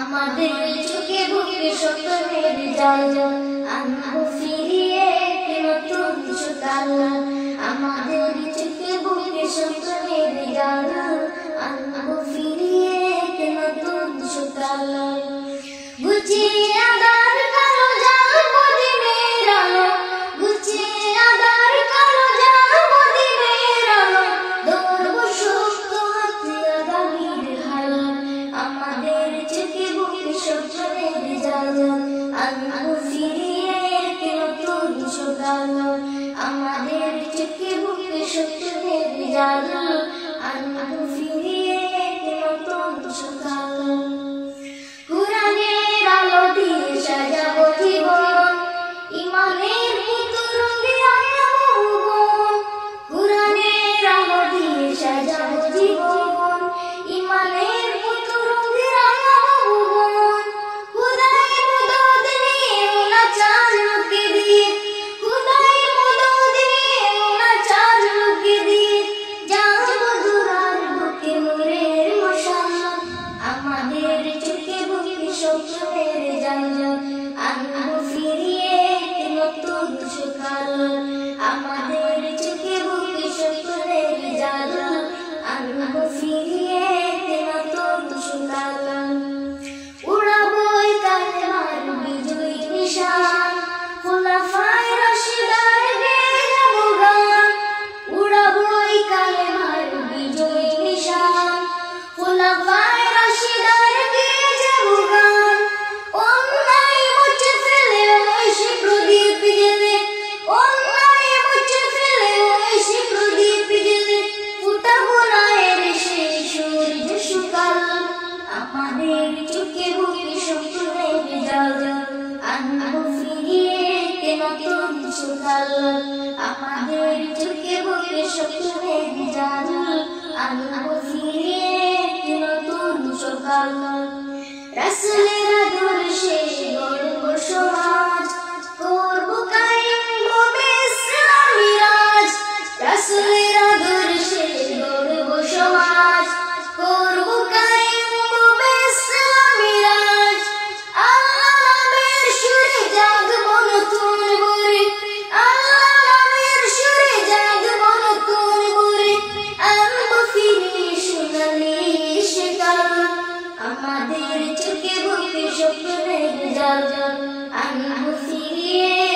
আমাদের চোখে বুকে স্বপ্নের জাল আনবো ফিরিয়ে নতুন সকাল। আমাদের চোখে বুকে স্বপ্নের জাল আনবো ফিরিয়ে নতুন সকাল। গুছিয়ে আদার কালো জাল প্রদীপের আলো, গুছিয়ে আদার কালো জাল প্রদীপের আলো, ধরবো শক্ত হাতে আগামীর হাল। আমাদের চোখে বুকে স্বপ্নের জাল আনবো ফিরিয়ে নতুন সকাল। আমাদের চোখে বুকে স্বপ্নের জাল আনবো ফিরিয়ে নতুন সকাল। কুরআনের আলো দিয়ে সাজাবো জীবন, ঈমানের পুতুল দিয়ে আঁকাবো ভুবন। কুরআনের আলো দিয়ে সাজাবো জীবন, ঈমানের পুতুল দিয়ে আঁকাবো ভুবন। খুদাই মদদ নিয়ে উনাচার লোকে দিয়ে, খুদাই মদদ নিয়ে উনাচার লোকে দিয়ে যাবো দুরার বুকে নূরের মশাল। আমাদের চোখে বুকে স্বপ্নের জাল আনবো ফিরিয়ে নতুন সকাল। আমাদের চোখে বুকে স্বপ্নের জাল আনবো ফিরিয়ে নতুন সকাল। উড়াবো কালেমার বিজয়ী নিশান, খোলাফায়ে রাশিদার গেয়ে যাবো গান। উড়াবো কালেমার বিজয়ী নিশান, খোলাফায়ে রাশিদার গেয়ে যাবো গান। অন্যায় মুছে ফেলে ঐশী প্রদীপ জ্বেলে, অন্যায় মুছে ফেলে ঐশী প্রদীপ জ্বেলে ফুটাবো নায়ের সেই সূর্য সকাল। আমাদের চোখে বুকে স্বপ্নের জাল আনবো ফিরিয়ে নতুন সকাল। আমাদের চোখে বুকে স্বপ্নের জাল আনবো ফিরিয়ে নতুন সকাল। রাসূলের আদর্শে গড়বো সমাজ, করবো কায়েম হবে ইসলামী রাজ। রাসূলের আদর্শে গড়বো সমাজ, করবো কায়েম হবে ইসলামী রাজ। আল্লাহ নামের সুরে জাগবো নতুন ভোরে, আল্লাহ নামের সুরে জাগবো নতুন ভোরে, আনবো ফিরিয়ে সোনালি সকাল। আমাদের চোখে বুকে স্বপ্নের জাল আনবো ফিরিয়ে